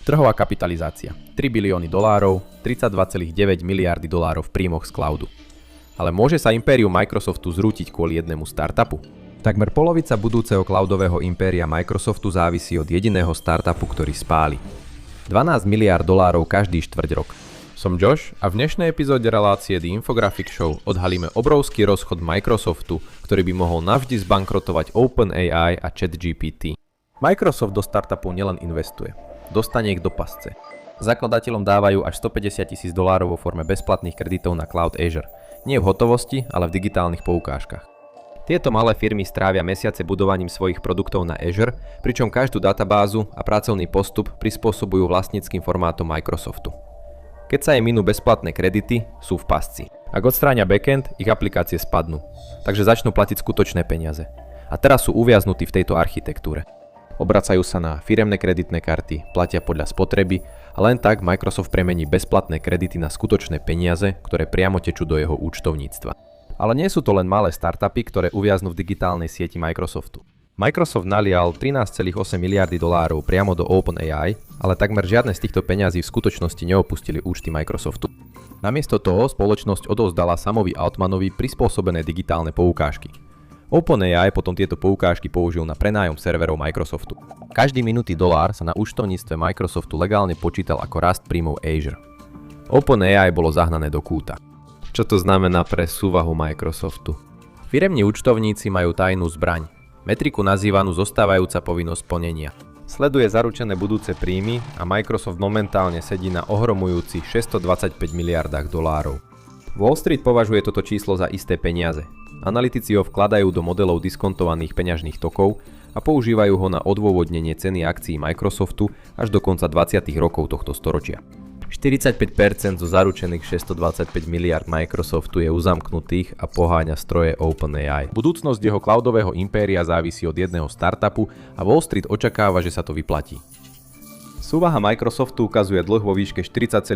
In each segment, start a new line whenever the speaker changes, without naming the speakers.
Trhová kapitalizácia 3 bilióny dolárov, 32,9 miliardy dolárov v príjmoch z cloudu. Ale môže sa impérium Microsoftu zrútiť kvôli jednému startupu? Takmer polovica budúceho cloudového impéria Microsoftu závisí od jediného startupu, ktorý spáli. 12 miliárd dolárov každý štvrť rok. Som Josh a v dnešnej epizóde relácie The Infographic Show odhalíme obrovský rozchod Microsoftu, ktorý by mohol navždy zbankrotovať OpenAI a ChatGPT. Microsoft do startupov nielen investuje, dostane ich do pasce. Zakladateľom dávajú až $150,000 vo forme bezplatných kreditov na Cloud Azure. Nie v hotovosti, ale v digitálnych poukážkach. Tieto malé firmy strávia mesiace budovaním svojich produktov na Azure, pričom každú databázu a pracovný postup prispôsobujú vlastníckym formátom Microsoftu. Keď sa im minú bezplatné kredity, sú v pasci. Ak odstránia backend, ich aplikácie spadnú, takže začnú platiť skutočné peniaze. A teraz sú uviaznutí v tejto architektúre. Obracajú sa na firemné kreditné karty, platia podľa spotreby a len tak Microsoft premení bezplatné kredity na skutočné peniaze, ktoré priamo tečú do jeho účtovníctva. Ale nie sú to len malé startupy, ktoré uviaznú v digitálnej sieti Microsoftu. Microsoft nalial 13,8 miliardy dolárov priamo do OpenAI, ale takmer žiadne z týchto peňazí v skutočnosti neopustili účty Microsoftu. Namiesto toho spoločnosť odovzdala Samovi Altmanovi prispôsobené digitálne poukážky. OpenAI potom tieto poukážky použil na prenájom serverov Microsoftu. Každý minutý dolár sa na účtovníctve Microsoftu legálne počítal ako rast príjmov Azure. OpenAI bolo zahnané do kúta. Čo to znamená pre súvahu Microsoftu? Firemní účtovníci majú tajnú zbraň, metriku nazývanú zostávajúca povinnosť plnenia. Sleduje zaručené budúce príjmy a Microsoft momentálne sedí na ohromujúcich 625 miliardách dolárov. Wall Street považuje toto číslo za isté peniaze. Analytici ho vkladajú do modelov diskontovaných peňažných tokov a používajú ho na odôvodnenie ceny akcií Microsoftu až do konca 20. rokov tohto storočia. 45% zo zaručených 625 miliard Microsoftu je uzamknutých a poháňa stroje OpenAI. Budúcnosť jeho cloudového impéria závisí od jedného startupu a Wall Street očakáva, že sa to vyplatí. Súvaha Microsoftu ukazuje dlh vo výške 40,3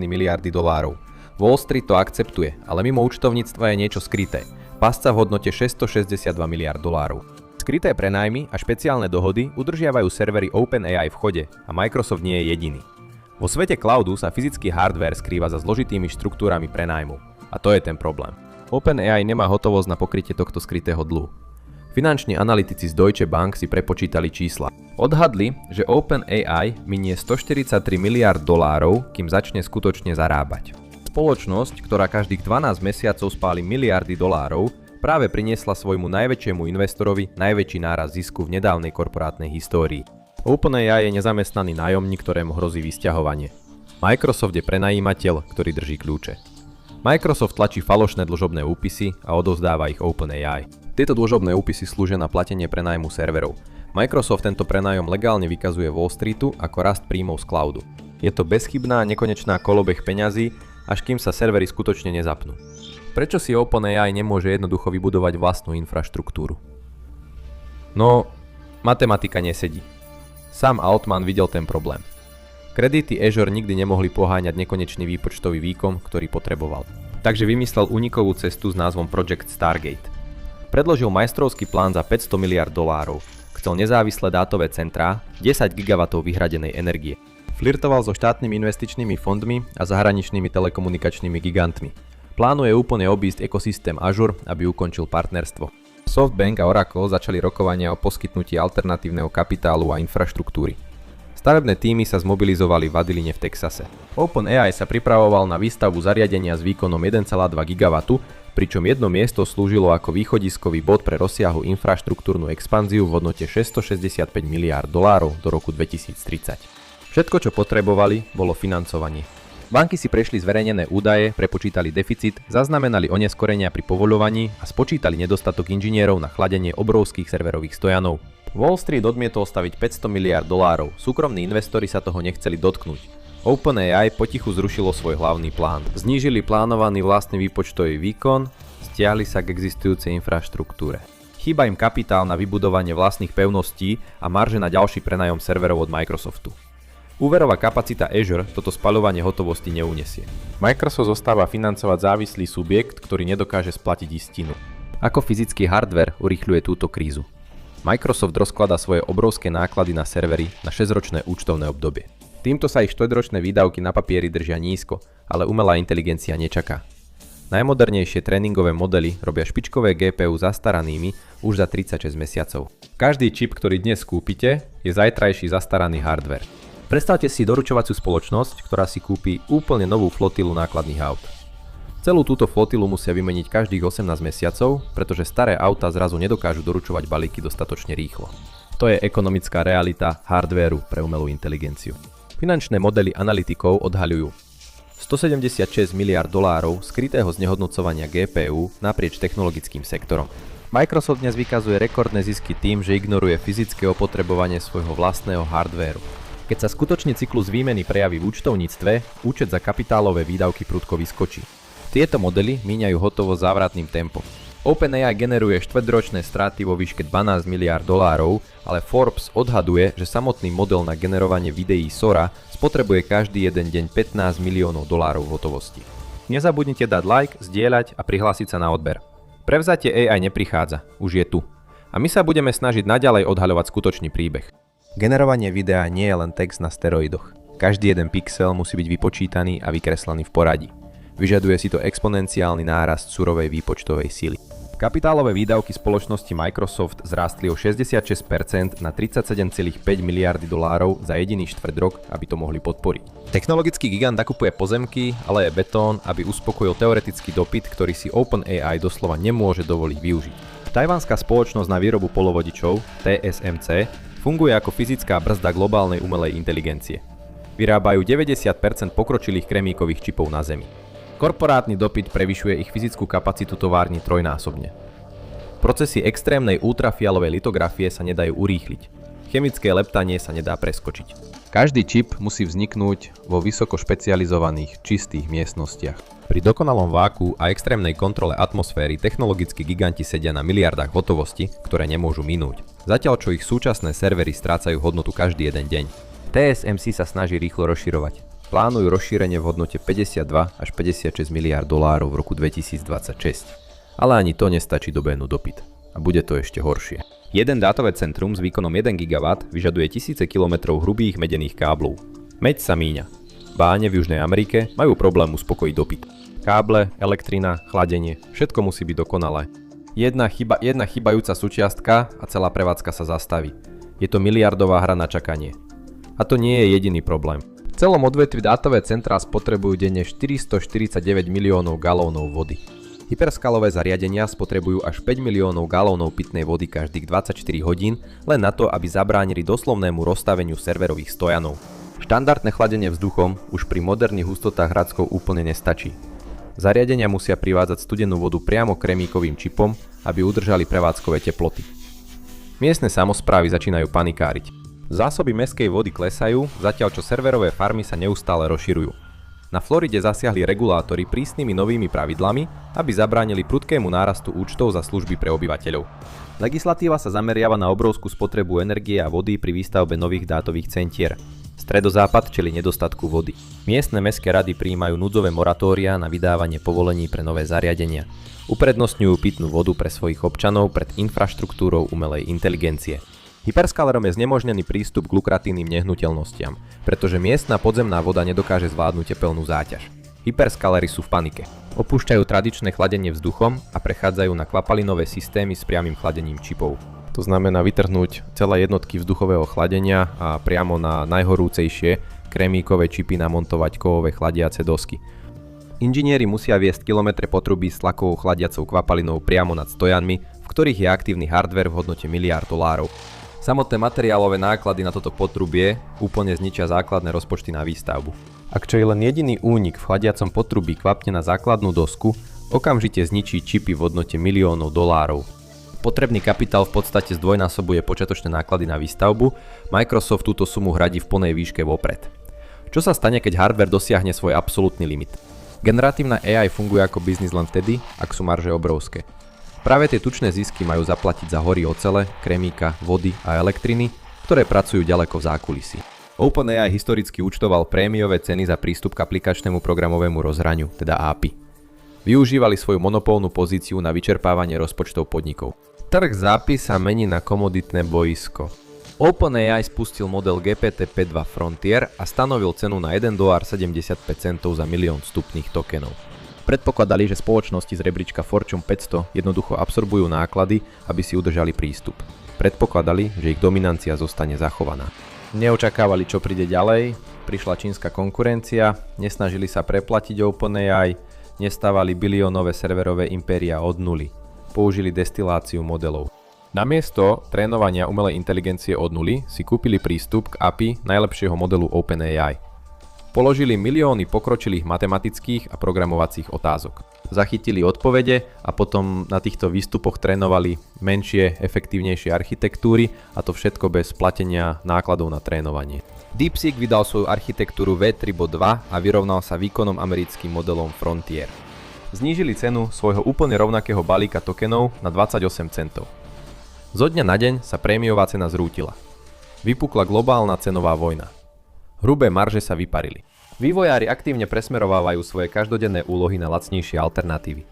miliardy dolárov. Wall Street to akceptuje, ale mimo účtovníctva je niečo skryté. Pasca v hodnote 662 miliard dolárov. Skryté prenajmy a špeciálne dohody udržiavajú servery OpenAI v chode a Microsoft nie je jediný. Vo svete cloudu sa fyzický hardware skrýva za zložitými štruktúrami prenajmu. A to je ten problém. OpenAI nemá hotovosť na pokrytie tohto skrytého dlhu. Finanční analytici z Deutsche Bank si prepočítali čísla. Odhadli, že OpenAI minie 143 miliard dolárov, kým začne skutočne zarábať. Spoločnosť, ktorá každých 12 mesiacov spáli miliardy dolárov, práve priniesla svojmu najväčšiemu investorovi najväčší nárast zisku v nedávnej korporátnej histórii. OpenAI je nezamestnaný nájomník, ktorému hrozí vysťahovanie. Microsoft je prenajímateľ, ktorý drží kľúče. Microsoft tlačí falošné dlžobné úpisy a odovzdáva ich OpenAI. Tieto dlžobné úpisy slúžia na platenie prenájmu serverov. Microsoft tento prenájom legálne vykazuje Wall Streetu ako rast príjmov z cloudu. Je to bezchybná, nekonečná kolobeh peňazí, až kým sa servery skutočne nezapnú. Prečo si OpenAI nemôže jednoducho vybudovať vlastnú infraštruktúru? No, matematika nesedí. Sám Altman videl ten problém. Kredity Azure nikdy nemohli poháňať nekonečný výpočtový výkon, ktorý potreboval. Takže vymyslel únikovú cestu s názvom Project Stargate. Predložil majstrovský plán za 500 miliard dolárov. Chcel nezávislé dátové centrá, 10 gigawatov vyhradenej energie. Flirtoval so štátnymi investičnými fondmi a zahraničnými telekomunikačnými gigantmi. Plánuje úplne obísť ekosystém Azure, aby ukončil partnerstvo. SoftBank a Oracle začali rokovania o poskytnutí alternatívneho kapitálu a infraštruktúry. Stavebné tímy sa zmobilizovali v Adiline v Texase. OpenAI sa pripravoval na výstavbu zariadenia s výkonom 1,2 GW, pričom jedno miesto slúžilo ako východiskový bod pre rozsiahlu infraštruktúrnu expanziu v hodnote 665 miliárd dolárov do roku 2030. Všetko, čo potrebovali, bolo financovanie. Banky si prešli zverejnené údaje, prepočítali deficit, zaznamenali oneskorenia pri povoľovaní a spočítali nedostatok inžinierov na chladenie obrovských serverových stojanov. Wall Street odmietol staviť 500 miliárd dolárov, súkromní investori sa toho nechceli dotknúť. OpenAI potichu zrušilo svoj hlavný plán. Znížili plánovaný vlastný výpočtový výkon, stiahli sa k existujúcej infraštruktúre. Chýba im kapitál na vybudovanie vlastných pevností a marže na ďalší prenájom serverov od Microsoftu. Úverová kapacita Azure toto spaľovanie hotovosti neuniesie. Microsoft zostáva financovať závislý subjekt, ktorý nedokáže splatiť istinu. Ako fyzický hardware urýchľuje túto krízu? Microsoft rozkladá svoje obrovské náklady na servery na 6-ročné účtovné obdobie. Týmto sa ich štvrťročné výdavky na papieri držia nízko, ale umelá inteligencia nečaká. Najmodernejšie tréningové modely robia špičkové GPU zastaranými už za 36 mesiacov. Každý čip, ktorý dnes kúpite, je zajtrajší zastaraný hardware. Predstavte si doručovaciu spoločnosť, ktorá si kúpi úplne novú flotilu nákladných aut. Celú túto flotilu musia vymeniť každých 18 mesiacov, pretože staré auta zrazu nedokážu doručovať balíky dostatočne rýchlo. To je ekonomická realita hardvéru pre umelú inteligenciu. Finančné modely analytikov odhaľujú $176 miliárd skrytého znehodnocovania GPU naprieč technologickým sektorom. Microsoft dnes vykazuje rekordné zisky tým, že ignoruje fyzické opotrebovanie svojho vlastného hardvéru. Keď sa skutočný cyklus výmeny prejaví v účtovníctve, účet za kapitálové výdavky prudko vyskočí. Tieto modely míňajú hotovo závratným tempom. OpenAI generuje štvrťročné straty vo výške $12 miliárd, ale Forbes odhaduje, že samotný model na generovanie videí Sora spotrebuje každý jeden deň $15 miliónov v hotovosti. Nezabudnite dať like, zdieľať a prihlásiť sa na odber. Prevzatie AI neprichádza, už je tu. A my sa budeme snažiť naďalej odhaľovať skutočný príbeh. Generovanie videa nie je len text na steroidoch. Každý jeden pixel musí byť vypočítaný a vykreslený v poradí. Vyžaduje si to exponenciálny nárast surovej výpočtovej sily. Kapitálové výdavky spoločnosti Microsoft zrástli o 66% na $37,5 miliardy za jediný štvrť rok, aby to mohli podporiť. Technologický gigant nakupuje pozemky, ale aj betón, aby uspokojil teoretický dopyt, ktorý si OpenAI doslova nemôže dovoliť využiť. Tajvanská spoločnosť na výrobu polovodičov, TSMC, funguje ako fyzická brzda globálnej umelej inteligencie. Vyrábajú 90% pokročilých kremíkových čipov na Zemi. Korporátny dopyt prevyšuje ich fyzickú kapacitu továrni trojnásobne. Procesy extrémnej ultrafialovej litografie sa nedajú urýchliť. Chemické leptanie sa nedá preskočiť. Každý čip musí vzniknúť vo vysoko špecializovaných čistých miestnostiach. Pri dokonalom váku a extrémnej kontrole atmosféry technologickí giganti sedia na miliardách hotovosti, ktoré nemôžu minúť. Zatiaľ čo ich súčasné servery strácajú hodnotu každý jeden deň. TSMC sa snaží rýchlo rozširovať. Plánujú rozšírenie v hodnote 52 až 56 miliárd dolárov v roku 2026. Ale ani to nestačí dobehnúť dopyt. A bude to ešte horšie. Jeden dátové centrum s výkonom 1 GW vyžaduje tisíce kilometrov hrubých medených káblov. Meď sa míňa. Báne v Južnej Amerike majú problém uspokojiť dopyt. Káble, elektrina, chladenie, všetko musí byť dokonalé. Jedna chybajúca súčiastka a celá prevádzka sa zastaví. Je to miliardová hra na čakanie. A to nie je jediný problém. V celom odvetvi dátové centrá spotrebujú denne 449 miliónov galónov vody. Hyperskalové zariadenia spotrebujú až 5 miliónov galónov pitnej vody každých 24 hodín len na to, aby zabránili doslovnému rozstaveniu serverových stojanov. Štandardné chladenie vzduchom už pri moderných hustotách hradskov úplne nestačí. Zariadenia musia privádzať studenú vodu priamo kremíkovým čipom, aby udržali prevádzkové teploty. Miestne samosprávy začínajú panikáriť. Zásoby mestskej vody klesajú, zatiaľ čo serverové farmy sa neustále rozširujú. Na Floride zasiahli regulátori prísnymi novými pravidlami, aby zabránili prudkému nárastu účtov za služby pre obyvateľov. Legislatíva sa zameriava na obrovskú spotrebu energie a vody pri výstavbe nových dátových centier. Stredozápad čelí nedostatku vody. Miestne mestské rady prijímajú núdzové moratória na vydávanie povolení pre nové zariadenia. Uprednostňujú pitnú vodu pre svojich občanov pred infraštruktúrou umelej inteligencie. Hyperskalerom je znemožnený prístup k lukratívnym nehnuteľnostiam, pretože miestna podzemná voda nedokáže zvládnuť tepelnú záťaž. Hyperskalery sú v panike. Opúšťajú tradičné chladenie vzduchom a prechádzajú na kvapalinové systémy s priamym chladením čipov. To znamená vytrhnúť celé jednotky vzduchového chladenia a priamo na najhorúcejšie kremíkové čipy namontovať kovové chladiace dosky. Inžinieri musia viesť kilometre potrubí s tlakovou chladiacou kvapalinou priamo nad stojanmi, v ktorých je aktívny hardware v hodnote miliárd dolárov. Samotné materiálové náklady na toto potrubie úplne zničia základné rozpočty na výstavbu. Ak čo je len jediný únik v chladiacom potrubí kvapne na základnú dosku, okamžite zničí čipy v hodnote miliónov dolárov. Potrebný kapitál v podstate zdvojnásobuje počiatočné náklady na výstavbu, Microsoft túto sumu hradí v plnej výške vopred. Čo sa stane, keď hardware dosiahne svoj absolútny limit? Generatívna AI funguje ako biznis len vtedy, ak sú marže obrovské. Práve tie tučné zisky majú zaplatiť za hory ocele, kremíka, vody a elektriny, ktoré pracujú ďaleko v zákulisí. OpenAI historicky účtoval prémiové ceny za prístup k aplikačnému programovému rozhraniu, teda API. Využívali svoju monopolnú pozíciu na vyčerpávanie rozpočtov podnikov. Trh z API sa mení na komoditné boisko. OpenAI spustil model GPT-5.2 Frontier a stanovil cenu na $1,75 za milión vstupných tokenov. Predpokladali, že spoločnosti z rebríčka Fortune 500 jednoducho absorbujú náklady, aby si udržali prístup. Predpokladali, že ich dominancia zostane zachovaná. Neočakávali, čo príde ďalej, prišla čínska konkurencia, nesnažili sa preplatiť OpenAI, nestávali biliónové serverové impéria od nuly. Použili destiláciu modelov. Namiesto trénovania umelej inteligencie od nuly si kúpili prístup k API najlepšieho modelu OpenAI. Položili milióny pokročilých matematických a programovacích otázok. Zachytili odpovede a potom na týchto výstupoch trénovali menšie, efektívnejšie architektúry a to všetko bez platenia nákladov na trénovanie. DeepSeek vydal svoju architektúru V3.2 a vyrovnal sa výkonom americkým modelom Frontier. Znížili cenu svojho úplne rovnakého balíka tokenov na 28 centov. Zo dňa na deň sa prémiová cena zrútila. Vypukla globálna cenová vojna. Hrubé marže sa vyparili. Vývojári aktívne presmerovávajú svoje každodenné úlohy na lacnejšie alternatívy.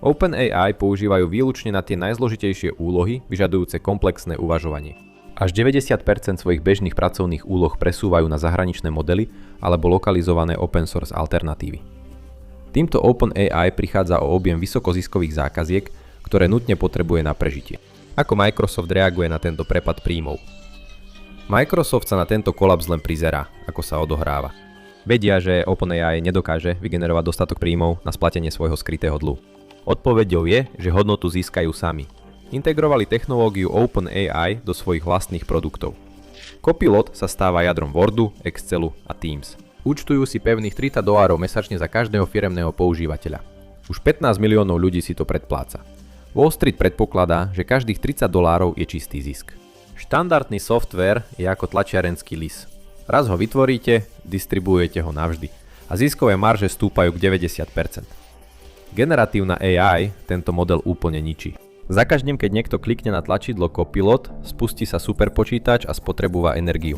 OpenAI používajú výlučne na tie najzložitejšie úlohy, vyžadujúce komplexné uvažovanie. Až 90% svojich bežných pracovných úloh presúvajú na zahraničné modely alebo lokalizované open source alternatívy. Týmto OpenAI prichádza o objem vysokoziskových zákaziek, ktoré nutne potrebuje na prežitie. Ako Microsoft reaguje na tento prepad príjmov? Microsoft sa na tento kolaps len prizerá, ako sa odohráva. Vedia, že OpenAI nedokáže vygenerovať dostatok príjmov na splatenie svojho skrytého dlhu. Odpoveďou je, že hodnotu získajú sami. Integrovali technológiu OpenAI do svojich vlastných produktov. Copilot sa stáva jadrom Wordu, Excelu a Teams. Účtujú si pevných $30 mesačne za každého firemného používateľa. Už 15 miliónov ľudí si to predpláca. Wall Street predpokladá, že každých $30 je čistý zisk. Štandardný softvér je ako tlačiarenský lis. Raz ho vytvoríte, distribuujete ho navždy a ziskové marže stúpajú k 90%. Generatívna AI tento model úplne ničí. Za každým, keď niekto klikne na tlačidlo Copilot, spustí sa superpočítač a spotrebúva energiu.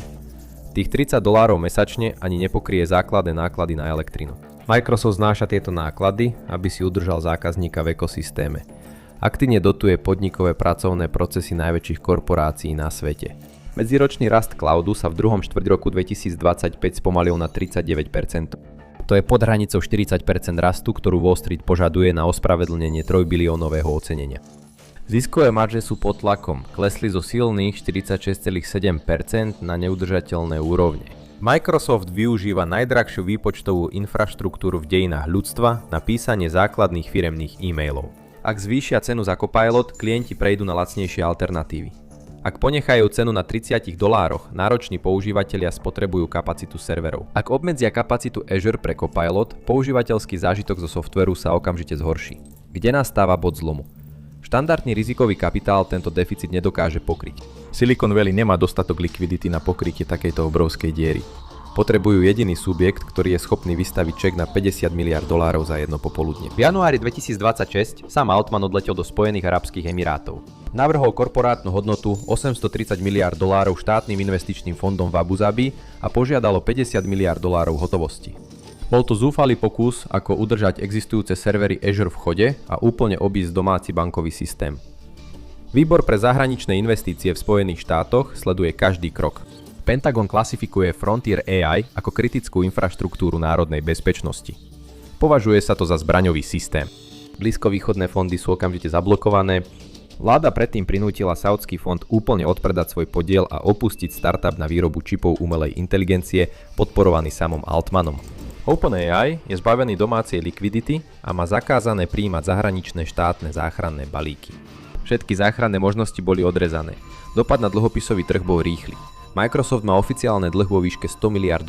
Tých $30 mesačne ani nepokrie základné náklady na elektrinu. Microsoft znáša tieto náklady, aby si udržal zákazníka v ekosystéme. Aktívne dotuje podnikové pracovné procesy najväčších korporácií na svete. Medziročný rast cloudu sa v druhom štvrťroku 2025 spomalil na 39%. To je pod hranicou 40% rastu, ktorú Wall Street požaduje na ospravedlnenie 3 biliónového ocenenia. Ziskové marže sú pod tlakom, klesli zo silných 46,7% na neudržateľné úrovne. Microsoft využíva najdrahšiu výpočtovú infraštruktúru v dejinách ľudstva na písanie základných firemných e-mailov. Ak zvýšia cenu za Copilot, klienti prejdú na lacnejšie alternatívy. Ak ponechajú cenu na $30, nároční používatelia spotrebujú kapacitu serverov. Ak obmedzia kapacitu Azure pre Copilot, používateľský zážitok zo softvéru sa okamžite zhorší. Kde nastáva bod zlomu? Štandardný rizikový kapitál tento deficit nedokáže pokryť. Silicon Valley nemá dostatok likvidity na pokrytie takejto obrovskej diery. Potrebujú jediný subjekt, ktorý je schopný vystaviť ček na $50 miliárd za jedno popoludne. V januári 2026 Sam Altman odletel do Spojených arabských emirátov. Navrhol korporátnu hodnotu $830 miliárd štátnym investičným fondom v Abu Zabi a požiadalo $50 miliárd hotovosti. Bol to zúfalý pokus, ako udržať existujúce servery Azure v chode a úplne obísť domáci bankový systém. Výbor pre zahraničné investície v Spojených štátoch sleduje každý krok. Pentagon klasifikuje Frontier AI ako kritickú infraštruktúru národnej bezpečnosti. Považuje sa to za zbraňový systém. Blízkovýchodné fondy sú okamžite zablokované. Vláda predtým prinútila saúdsky fond úplne odpredať svoj podiel a opustiť startup na výrobu čipov umelej inteligencie podporovaný Samom Altmanom. OpenAI je zbavený domácej likvidity a má zakázané prijímať zahraničné štátne záchranné balíky. Všetky záchranné možnosti boli odrezané. Dopad na dlhopisový trh bol rýchly. Microsoft má oficiálne dlh vo výške $100 miliárd.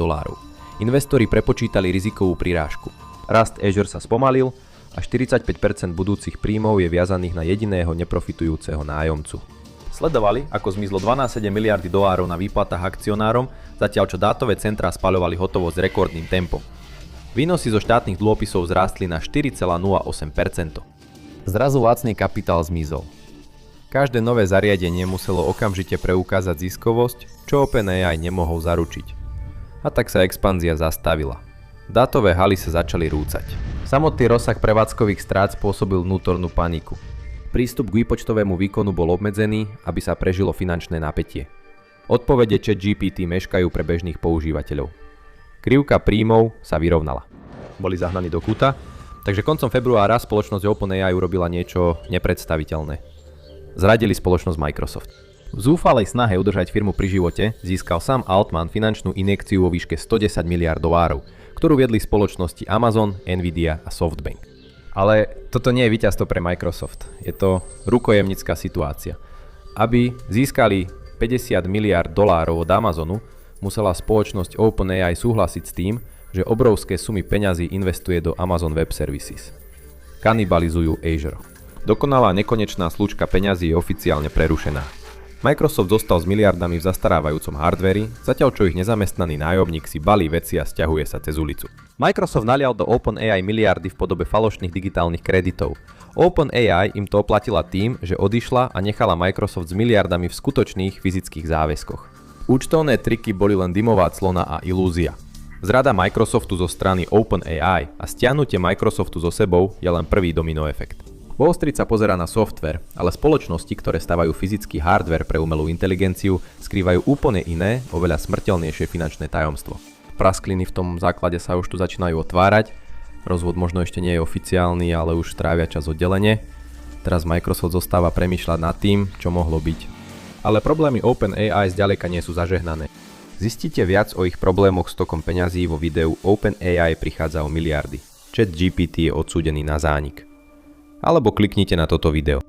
Investori prepočítali rizikovú prirážku. Rast Azure sa spomalil a 45% budúcich príjmov je viazaných na jediného neprofitujúceho nájomcu. Sledovali, ako zmizlo $12,7 miliardy na výplatách akcionárom, zatiaľ čo dátové centrá spaľovali hotovosť rekordným tempom. Výnosy zo štátnych dlhopisov zrástli na 4,08%. Zrazu lacný kapitál zmizol. Každé nové zariadenie muselo okamžite preukázať ziskovosť, čo OpenAI nemohol zaručiť. A tak sa expanzia zastavila. Dátové haly sa začali rúcať. Samotný rozsah prevádzkových strát spôsobil vnútornú paniku. Prístup k výpočtovému výkonu bol obmedzený, aby sa prežilo finančné napätie. Odpovede ChatGPT meškajú pre bežných používateľov. Krivka príjmov sa vyrovnala. Boli zahnaní do kúta, takže koncom februára spoločnosť OpenAI urobila niečo nepredstaviteľné. Zradili spoločnosť Microsoft. V zúfalej snahe udržať firmu pri živote získal Sam Altman finančnú injekciu vo výške $110 miliárd, ktorú viedli spoločnosti Amazon, Nvidia a SoftBank. Ale toto nie je víťazstvo pre Microsoft, je to rukojemnická situácia. Aby získali $50 miliárd od Amazonu, musela spoločnosť OpenAI súhlasiť s tým, že obrovské sumy peňazí investuje do Amazon Web Services. Kanibalizujú Azure. Dokonalá nekonečná slučka peňazí je oficiálne prerušená. Microsoft zostal s miliardami v zastarávajúcom hardvéri, zatiaľ čo ich nezamestnaný nájomník si balí veci a sťahuje sa cez ulicu. Microsoft nalial do OpenAI miliardy v podobe falošných digitálnych kreditov. OpenAI im to oplatila tým, že odišla a nechala Microsoft s miliardami v skutočných fyzických záväzkoch. Účtovné triky boli len dymová clona a ilúzia. Zrada Microsoftu zo strany OpenAI a stiahnutie Microsoftu so sebou je len prvý domino efekt. Wall Street sa pozerá na software, ale spoločnosti, ktoré stavajú fyzický hardware pre umelú inteligenciu, skrývajú úplne iné, oveľa smrteľnejšie finančné tajomstvo. Praskliny v tom základe sa už tu začínajú otvárať, rozvod možno ešte nie je oficiálny, ale už trávia čas oddelenie. Teraz Microsoft zostáva premýšľať nad tým, čo mohlo byť. Ale problémy OpenAI zďaleka nie sú zažehnané. Zistite viac o ich problémoch s tokom peňazí vo videu OpenAI prichádza o miliardy. ChatGPT je odsúdený na zánik. Alebo kliknite na toto video.